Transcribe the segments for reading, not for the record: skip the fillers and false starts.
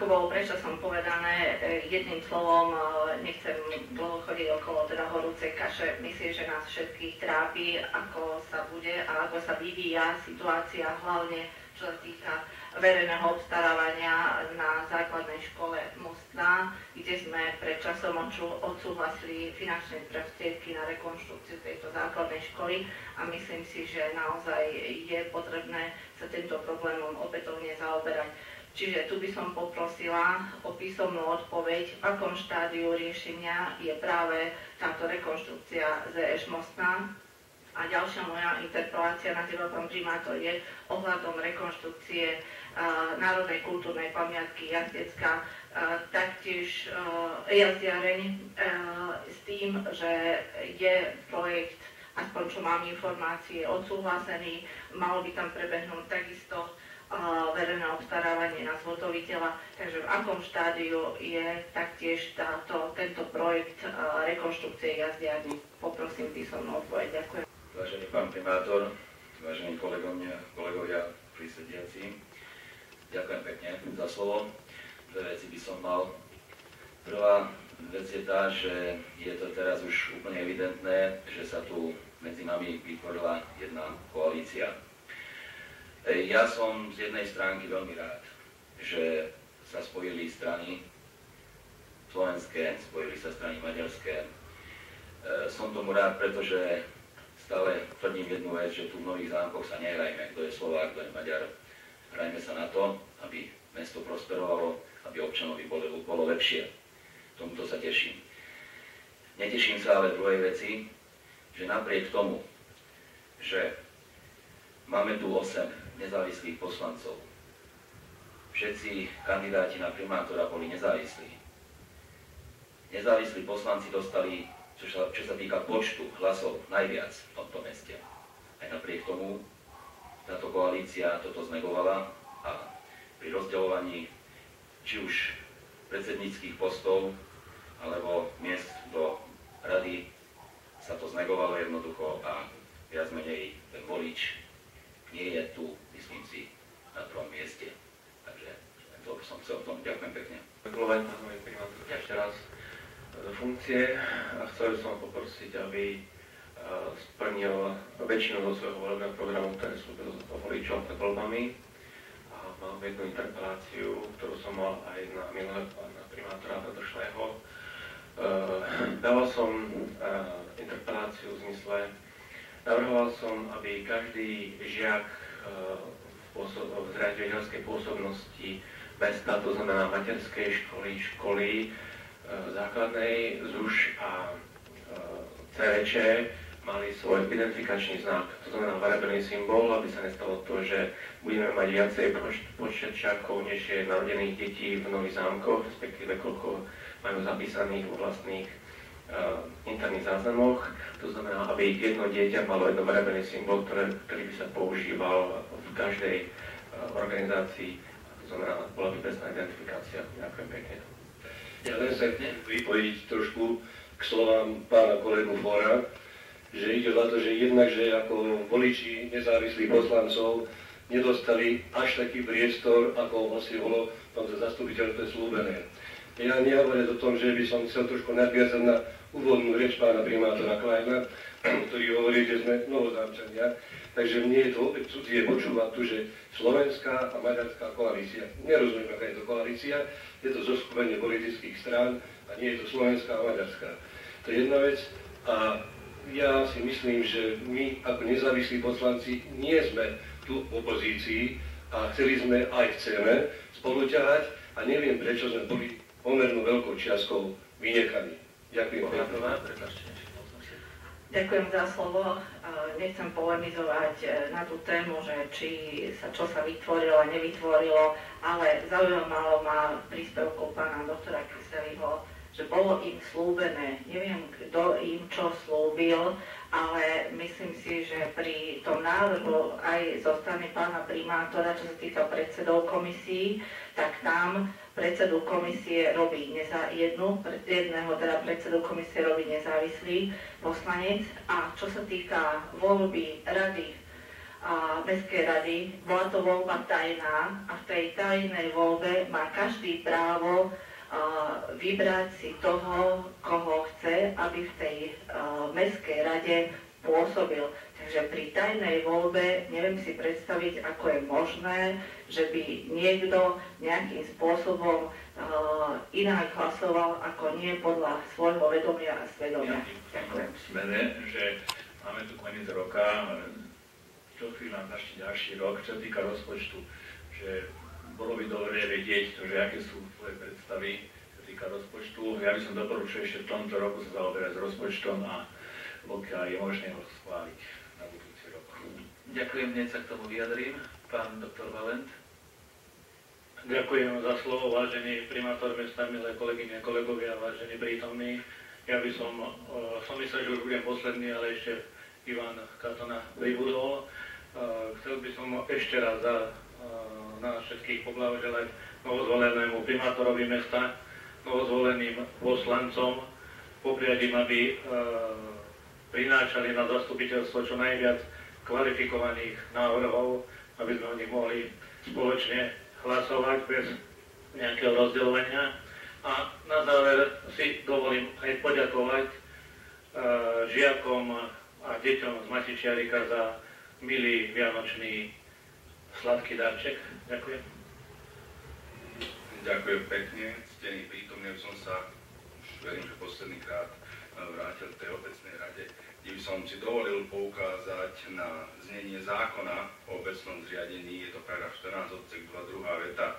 ako bolo predčasom povedané, jedným slovom, nechcem dlho chodiť okolo teda horúcej kaše, myslím, že nás všetkých trápi, ako sa bude a ako sa vyvíja situácia, hlavne čo sa týka verejného obstarávania na základnej škole Mostná, kde sme predčasom odsúhlasili finančné prostriedky na rekonštrukciu tejto základnej školy a myslím si, že naozaj je potrebné sa týmto problémom opätovne zaoberať. Čiže tu by som poprosila o písomnú odpoveď, v akom štádiu riešenia je práve táto rekonštrukcia ZŠ Mostná. A ďalšia moja interpelácia na teba, pán primátor, je ohľadom rekonštrukcie národnej kultúrnej pamiatky Jazdecká, taktiež jazdiareň s tým, že je projekt, aspoň čo mám informácie, odsúhlasený, malo by tam prebehnúť takisto verejné obstarávanie na zhotoviteľa, takže v akom štádiu je taktiež tento projekt rekonštrukcie jazdiarne. Poprosím písomnú odpoveď. Ďakujem. Vážený pán primátor, vážení kolegovia prisediaci, ďakujem pekne za slovo. Dve veci by som mal. Prvá vec je tá, že je to teraz už úplne evidentné, že sa tu medzi nami vytvorila jedna koalícia. Ja som z jednej stránky veľmi rád, že sa spojili strany slovenské, spojili sa strany maďarské. Som tomu rád, pretože stále tvrdím jednu vec, že tu v Nových Zámkoch sa nehrajme, kto je Slovák, kto je Maďar. Hrajme sa na to, aby mesto prosperovalo, aby občanovi bolo lepšie. Tomuto sa teším. Neteším sa ale druhej veci, že napriek tomu, že máme tu 8 nezávislých poslancov. Všetci kandidáti na primátora boli nezávislí. Nezávislí poslanci dostali, čo sa týka počtu hlasov, najviac v tomto meste. Aj napriek tomu táto koalícia toto znegovala a pri rozdeľovaní či už predsedníckych postov alebo miest do rady sa to znegovalo jednoducho a viac menej ten volič nie je tu, myslím si, na prvom mieste. Takže to som chcel o tom. Ďakujem pekne. Gratulujem pánovi primátorovi ešte raz do funkcie a chcel som poprosiť, aby splnil väčšinu zo svojho volebného programu, ktoré sú voličom pred voľbami. A mám jednu interpeláciu, ktorú som mal aj na minulého pána primátora predošlého. Dával som interpeláciu v zmysle, navrhoval som, aby každý žiak v zriaďovateľskej pôsobnosti mesta, to znamená materskej školy základnej, ZUŠ a CVČ, mali svoj identifikačný znak, to znamená variabilný symbol, aby sa nestalo to, že budeme mať viacej počet žiakov, než je narodených detí v Nových Zámkoch, respektíve koľko majú zapísaných vo vlastných interných záznamoch. To znamená, aby jedno dieťa malo jedno variabilný symbol, ktorý by sa používal v každej organizácii. To znamená, bola by presná identifikácia. Ďakujem pekne. Ja len sa vypojiť trošku k slovám pána kolegu Fóra, že ide o to, že jednak, že ako voliči nezávislých poslancov nedostali až taký priestor, ako vlastne bolo v tomto zastupiteľstve slúbené. Ja nehovorím o tom, že by som chcel trošku nadviazať na úvodnú reč pána primátora Kleina, ktorý hovorí, že sme novozámčania. Takže mne je to opäť cudzie počúvať tu, že slovenská a maďarská koalícia. Nerozumiem, aká je to koalícia, je to zoskupenie politických strán a nie je to slovenská a maďarská. To je jedna vec a ja si myslím, že my ako nezávislí poslanci nie sme tu v opozícii a chceme spoluťahať a neviem, prečo sme boli pomernú veľkou čiastkou vynechaní. Ďakujem. Ďakujem za slovo. Nechcem polemizovať na tú tému, že čo sa vytvorilo a nevytvorilo, ale zaujímalo ma príspevkou pána doktora Kyseliho, že bolo im slúbené, neviem kto im čo slúbil, ale myslím si, že pri tom návrhu aj zo strany pána primátora, čo sa týka predsedov komisí, tak tam predsedu komisie robí jedného predsedu komisie robí nezávislý poslanec a čo sa týka voľby rady Mestskej rady. Bola to voľba tajná a v tej tajnej voľbe má každý právo vybrať si toho, koho chce, aby v tej Mestskej rade pôsobil. Takže pri tajnej voľbe neviem si predstaviť, ako je možné, že by niekto nejakým spôsobom inak hlasoval, ako nie podľa svojho vedomia a svedomia. Ďakujem. Smere, že máme tu koniec roka, čo chvíľa začne ďalší rok, čo týka rozpočtu, že bolo by dobre vedieť, že aké sú tvoje predstavy, čo týka rozpočtu. Ja by som doporučil ešte v tomto roku sa zaoberať s rozpočtom a pokiaľ je možné ho schváliť na budúci rok. Ďakujem, hneď sa k tomu vyjadrím. Pán doktor Valent. Ďakujem za slovo, vážený primátor mesta, milé kolegyne a kolegovia, vážení prítomní. Ja by som myslel, že už budem posledný, ale ešte Ivan Katona pribudol. Chcel by som ešte raz za nás všetkých poblahoželať novozvolenému primátorovi mesta, novozvoleným poslancom, popriať im, aby prinášali na zastupiteľstvo čo najviac kvalifikovaných návrhov, aby sme o nich mohli spoločne hlasovať bez nejakého rozdeľovania. A na záver si dovolím aj poďakovať žiakom a deťom z Matičiarika za milý vianočný sladký darček. Ďakujem. Ďakujem pekne. Ctení prítomní, som sa už verím, že posledný krát vrátil v tej obecnej rade, kde by som si dovolil poukázať na znenie zákona o obecnom zriadení. Je to paragraf 14 odsek 2 druhá veta.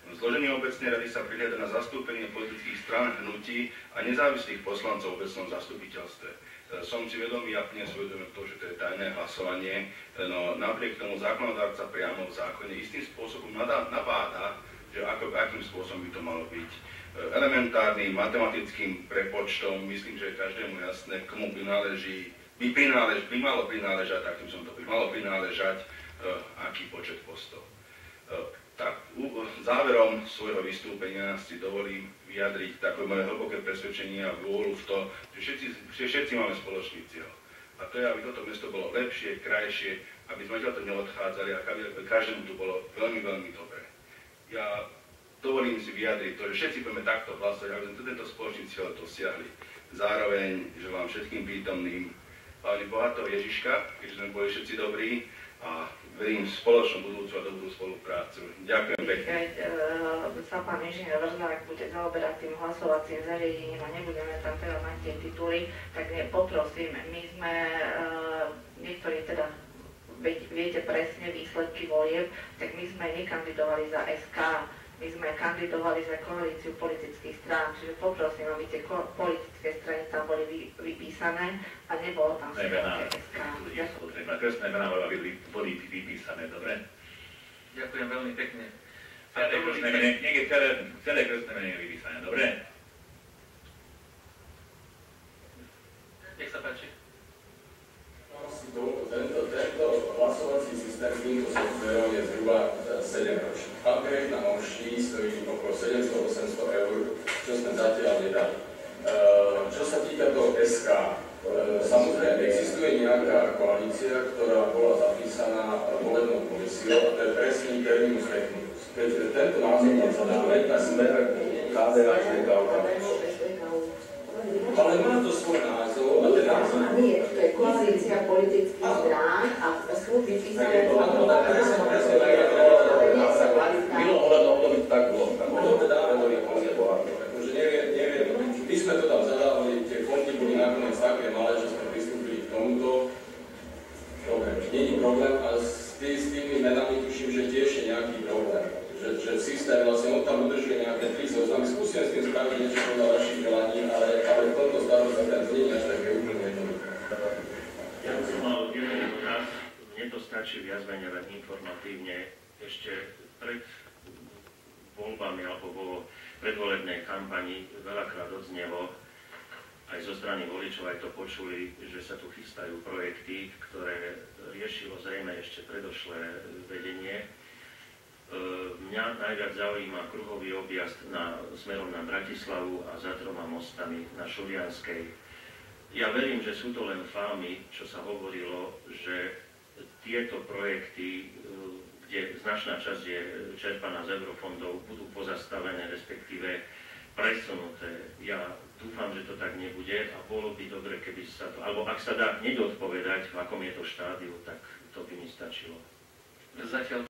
V zložení obecnej rady sa prihliada na zastúpenie politických strán, hnutí a nezávislých poslancov v obecnom zastupiteľstve. Som si vedomý a plne si uvedomím to, že to je tajné hlasovanie, no napriek tomu zákonodárca priamo v zákone istým spôsobom nabáda, že akým spôsobom by to malo byť. Elementárnym matematickým prepočtom, myslím, že je každému jasné, komu by malo prináležať, takým som to by malo prináležať, aký počet postov. Tak záverom svojho vystúpenia si dovolím vyjadriť také moje hlboké presvedčenie a vôľu v to, že všetci máme spoločný cieľ. A to je, aby toto mesto bolo lepšie, krajšie, aby sme to neodchádzali a aby každému tu bolo veľmi, veľmi dobre. Ja dovolím si vyjadriť to, že všetci budeme takto hlasovať, aby sme tento spoločný cieľ dosiahli. Zároveň želám všetkým prítomným hlavne bohatého Ježiška, keďže sme boli všetci dobrí a verím v spoločnú budúcu a dobrú spoluprácu. Ďakujem pekne. Keď sa pán inžinier Vrzák bude zaoberať tým hlasovacím zariadením a nebudeme tam teda mať tie tituly, tak poprosím, my sme, niektorí teda viete presne výsledky volieb, tak my sme nekandidovali za SK, my sme kandidovali za koalíciu politických strán, čiže poprosím, aby tie politické strany tam boli vypísané a nebolo tam SK. Trestné mená boli vypísané, dobre? Ďakujem veľmi pekne. Celé trestné meno je vypísané, dobre? Nech sa páči. Tento hlasovací systém s týmto softverom je zhruba 7 ročný. Upgrade na novší stojí okolo 700-800 eur, čo sme zatiaľ nedali. Čo sa týka toho SK, samozrejme existuje nejaká koalícia, ktorá bola zapísaná volebnou komisiou a to je presný terminus technicus. Keď tento názor je zadáme na smer KDA ale má to svoj názov a ten názov... Nie, to je koalícia politických strán a sú vypísané... Milo ohľadom to byť tak bolo. To teda akože neviem, my sme to tam zadávali, tie fondy boli nakoniec také malé, že sme pristúpili k tomuto. Dobre, nie je problém a s tými menami tuším, že tiež je nejaký problém. Že systém vlastne on tam udržuje nejaké 3 zoznamy. Skúsim s tým spraviť niečo podľa vašich velaní, ale v tomto stavu sa ten nie je až také úplne jednoduché. Ja som mal jeden odkaz, mne to stačí viac menej len informatívne ešte pred voľbami alebo vo predvolebnej kampani veľakrát odznelo, aj zo strany voličov aj to počuli, že sa tu chystajú projekty, ktoré riešilo zrejme ešte predošlé vedenie. Mňa najviac zaujíma kruhový objazd smerom na Bratislavu a za 3 mostami na Šulianskej. Ja verím, že sú to len fámy, čo sa hovorilo, že tieto projekty, kde značná časť je čerpaná z eurofondov, budú pozastavené, respektíve presunuté. Ja dúfam, že to tak nebude a bolo by dobre, keby sa to, alebo ak sa dá nedodpovedať, v akom je to štádiu, tak to by mi stačilo. Zatiaľ